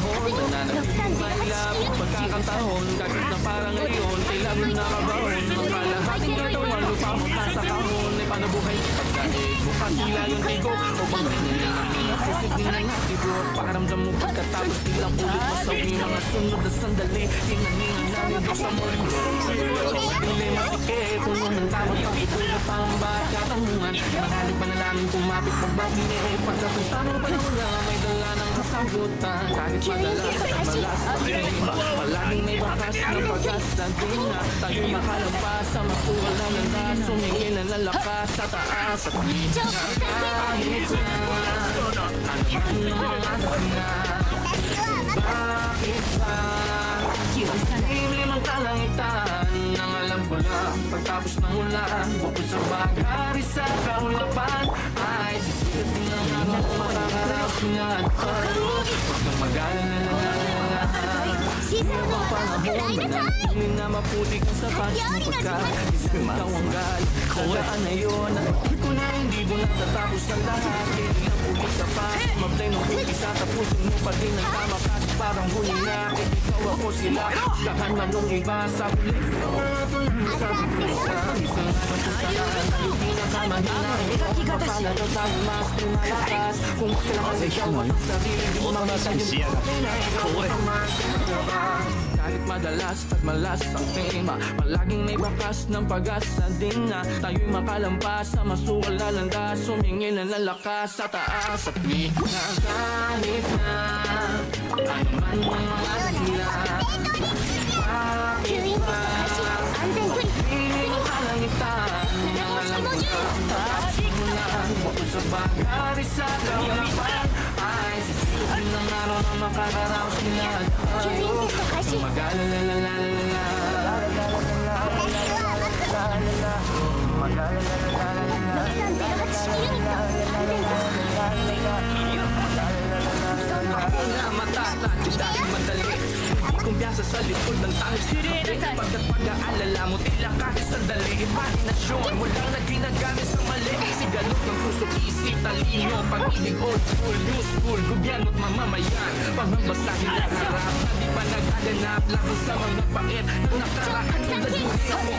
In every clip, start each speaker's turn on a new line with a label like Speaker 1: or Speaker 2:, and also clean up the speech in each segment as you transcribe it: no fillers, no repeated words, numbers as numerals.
Speaker 1: panahon nananatiling may labong pagkakantahon. Kahit na parang ngayon, kailan mo nakabahon. Ang kalahating katawan, lupa mo pa sa kahon. Ay panabuhay pagdaig mo pagkila yung tigo. O bang ganyan ang pusig din ang natibo. Pakiramdam mo pagkatapos bilang ulit masawi. Mga sunod na sandali, hinaningan namin doon sa mundo. Pagdili masikip, puno ng tawag pag-itulo pa ang bawat katanungan. Mangaling panalangin kumapit pagbabini. Pagkapunta mo pa nung lang may dala ng kasagutan. Kahit madalas at malas sa lima, palaging may bakas ng pagkasdating na tayo'y makalampas sa masuwal na landas. Sumingin na lalakas sa taas at kahit na ano man ang mga bakit ba tahimlim ang kalangitan nang alam ko lang pagtapos ng ulan bukod sa bagari sa kaulapan ay sisikat din ang araw makakarap nga huwag kang mag-alala Ibang panahon manatiling na maputi kang sapat mo pagka-isip ikaw ang galit Tagaan na yun Alam ko na hindi mo natatapos ang lahat Hindi lang ulit ka pa Mablay nung umpisa tapusin mo pa din ang tama Kasi parang huli na ikaw ako sila Sakahan man nung iba sa huli Sabi ko isa Isang araw kung saan Tayo pinakamahina Ikaw papala daw tayo mas lumalakas Kung kailangan ikaw at ang sarili Di mo makita yung pagkakas kahit madalas at malas ang tema Palaging may bakas ng pag-asa din na Tayo'y makalampas sa masukal na landas Sumingin na lalakas sa taas at di na kahit na ano man ang mga hila Bakit ba piling ang kalangitan Nang alam ko na tapos mo na Bukod sa bagari sa kaulapan Ay sisipin ng araw na makakaraos nila tayo Huwag mag-alala kumpiyansa sa likod ng tangis Pagkat pag-aalala mo tila kahit sandali Imahinasyon mo lang na ginagamit sa mali Sigalot ng puso, isip, talino Pag-ibig, old school, new school Gobyerno at mamamayan Panghambasahin na harap Na di pa nagaganap Laban sa mga pait Na nakaraan sa daguli ako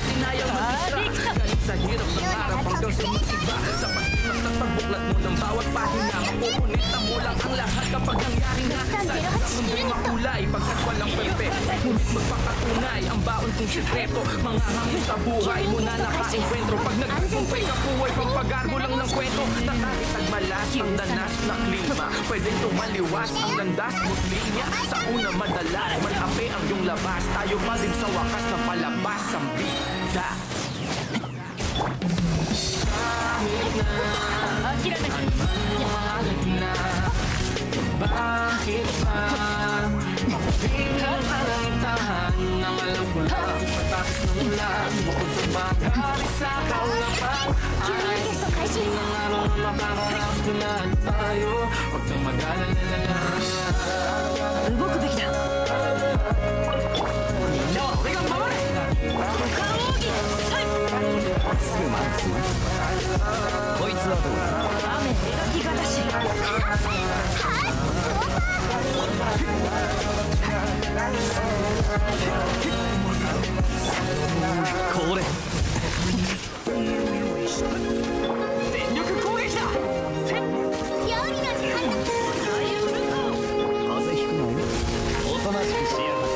Speaker 1: Tinayang mag-isa Galit sa hirap ng harap Hanggang sa mag-iba Sa pagtimas at pagbuklat mo ng bawat pahina Makukunita mo lang ang lahat Kapag nangyari na Sa ikang mundo'y makulay Pagkat walang perfect Ngunit magpakatunay Ang baon kong sikreto Mga hangin sa buhay mo na naka-enkwentro Pag nagpupumpay ka puway Pagpagargo lang ng kwento Na kahit nagmalas ang danas na klima Pwedeng tumaliwas ang landas mo't linya Sa una madalas Malapi ang iyong labas Tayo pa din sa wakas na palabas ang bida Kahit na bakit ba piling ang kalangitan Nang alam ko lang Patapos ng ulan Bukod sa bagari sa kaulapan Ay sisipin ng araw na makakaraos na tayo Huwag kang mag-alala
Speaker 2: 動くべきだみんなは俺が守れ五感奥義すぐ満足こいつはどうだ雨描き方しこれ全力攻撃だ料理の時間だ風邪ひくのおとなしくしやがれ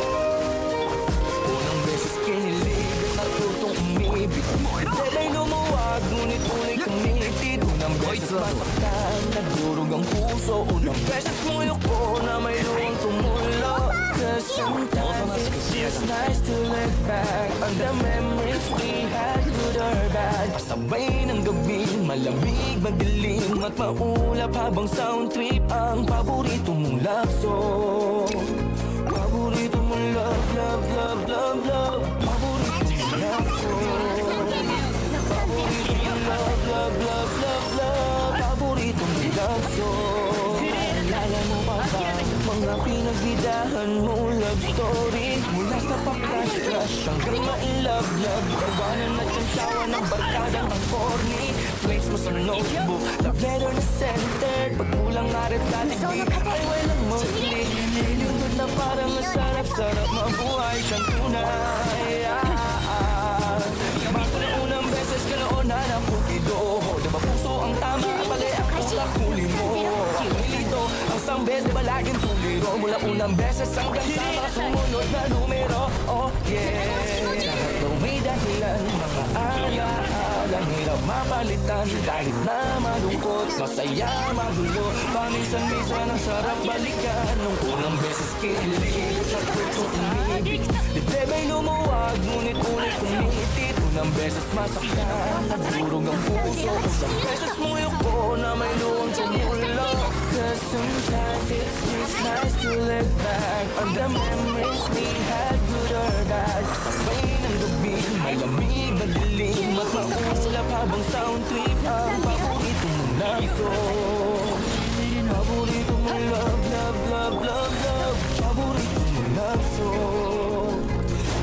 Speaker 2: Unang beses kinilig at natutong umibig Dalay lumuwag ngunit ulit kumitid Unang beses masaktan nagdurog ang puso Unang beses muyo ko na may luwang tumulo Cause sometimes it's just nice to look back On the memories we had good or bad Pasabay ng gabi, malamig, madilim At maulap habang sound trip Ang paborito mong love song Paborito mong love, love, love, love, love Paborito mong love song Paborito mong love, love, love, love, love Paborito mong love song Alala mo pa ba mga pinagbidahan mo love story Mula sa pa-crush-crush hanggang ma-in-love, love Tawanan at tantsawa ng barkadang ang corny Flames mo sa notebook, love letter na centered Pag kulang nga rin dating ay walang mostly sarap mabuhay siyang tunay. Dito na unang beses ka naonan ang putido. Diba puso ang tama, pagay ako kakuli mo. Nilito ang sambes, diba laging tuliro. Mula unang beses hanggang sa mga sumunod na numero. Oh yeah, ito may dahilan, mga alaalang hirap mapalitan. Kahit na malungkot, masaya, magulo, paminsan-minsan ang sarap balikan. Nung unang beses kinilig at tutong umibig, dibdiba'y lumuwag, ngunit ulit kumitit. Unang beses masaktan, nagdurog ang puso. Unang beses muyok ko na may luwang tumulo. Cause sometimes it's just nice to look back on the memories we had, good or bad. Sabay ng gabi, malamig, madilim, at maulap habang sound trip ang paborito mong love song. Paborito mong love, love, love, love, love. Paborito mong love song.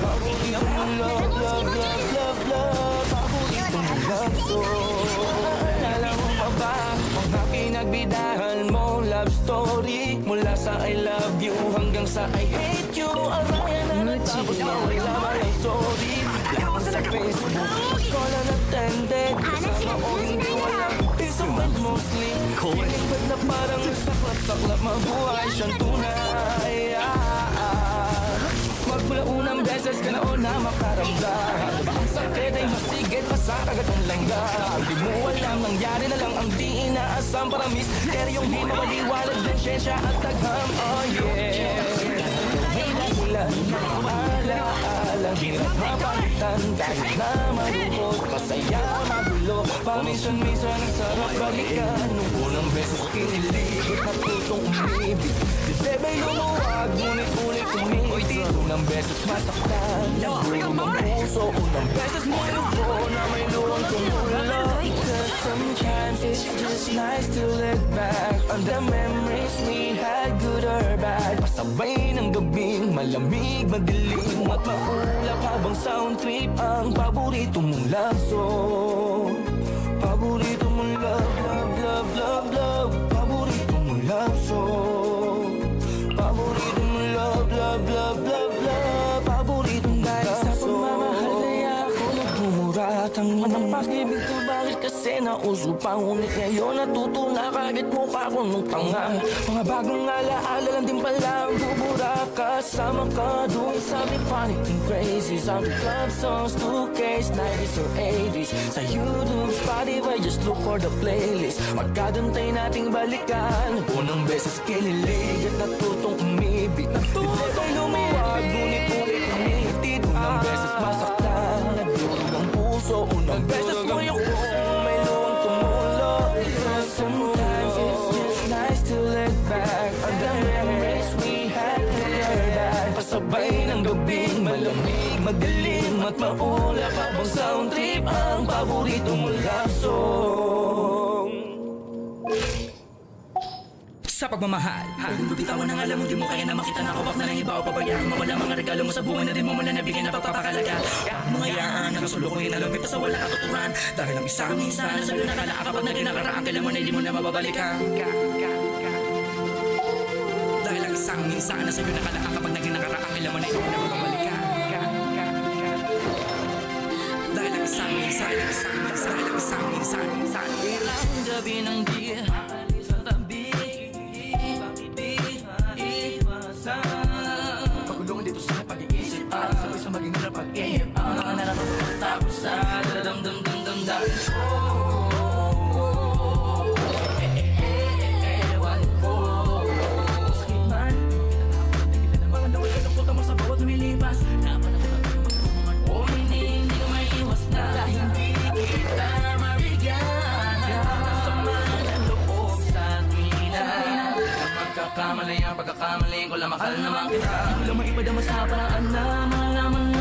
Speaker 2: Paborito mong love, love, love, love, love. Paborito mong love song. Alam mo pa ba mga pinagbidahan mo love story? Mula sa I love you hanggang sa I hate you. Arayan na natapos na wala malang sorry. Lahat sa Facebook ko lang attended. Kasama o hindi walang isumad mostly. Pinipad na parang saklap-saklap mabuhay siyang tunay. Magmula unang beses ka na o na makaramdam. Diba ang sakit ay masigit pa sa kagat ang langga. Di mo alam, nangyari na lang ang di inaasam. Para misteryong di mawaliwanag din siyensya at tagham. Oh yeah, may dahilan, alaala, hirap mapalitan. Kahit na malungkot, masaya, magulo, paminsan-minsan ang sarap balikan. Nung unang beses kinilig at tutong umibig, dibdiba'y lumuwag, ngunit ulit kumitit. Unang beses masaktan, nagdurog ang puso. Unang beses muyok ko na may luwang tumulo. Cause sometimes it's just nice to look back on the memories we had, good or bad. Pasabay ng gabing malamig, madilim, at maulap habang sound trip ang paborito mong love song. Paborito mong love, love, love, love, love. Paborito mong love song. Paborito mong love, love, love, love, love. Paborito mong love song. Sa pagmamahal kaya ako nagmumurat ang inang pag-ibig ko. Bakit kasi nauso pa, ngunit ngayon natuto na kahit mukha ko nung tanga. Mga bagong alaala lang din pala ang bubura. Kasama ka doon sa big funny and crazy. Sound club songs, 2Ks, 90s or 80s. Sa YouTube, Spotify, just look for the playlist. Magkadantay nating balikan. Unang beses kinilig at natutong umibig. Dibdiba'y lumuwag, ngunit ulit kumitit. Unang beses masaktan, nagdurog ang puso. Unang beses muyok ko, may luwang tumulo. Cause sometimes it's just nice to look back on the memories we had. Pasabay ng gabing malamig, madilim, at maulap habang sound trip ang paborito mong love song.
Speaker 3: Sa pagmamahal, kung bibitawan ang alam mo, di mo kaya na makita na kawak na ng iba o pabayaan. Mawala mga regalo mo sa buhay na di mo mula nabigyan na pagpapakalaga. Mga yaan, nakasulukoy na lumipit sa wala katuturan. Dahil ang isang minsan, sa'yo nakalaan kapag naging nakaraan, kailan mo na hindi mo na mababalikan. Dahil ang isang minsan, sa'yo nakalaan kapag naging nakaraan, kailan mo na hindi mo na mababalikan. Dahil ang isang minsan,
Speaker 1: ilang gabi ng di sa tabi, bakit di maiwasan?
Speaker 3: pagulungan dito sa pag-iisip at sabay sa maging hirap pag-ihip. Ang mga naratapos tapos sa dadam-dam-dam-dam-dam. Ewan ko sakit man, kita na mga nawal ka ng puta mo sa bawat lumilipas. O hindi ko maiiwas na dahil hindi kita marigyan. Sama ng loob sa tuwina. Magkakamali ang pagkakamali ko lang, makal naman kita. Hindi ko lang maipad ang masaparaan na malaman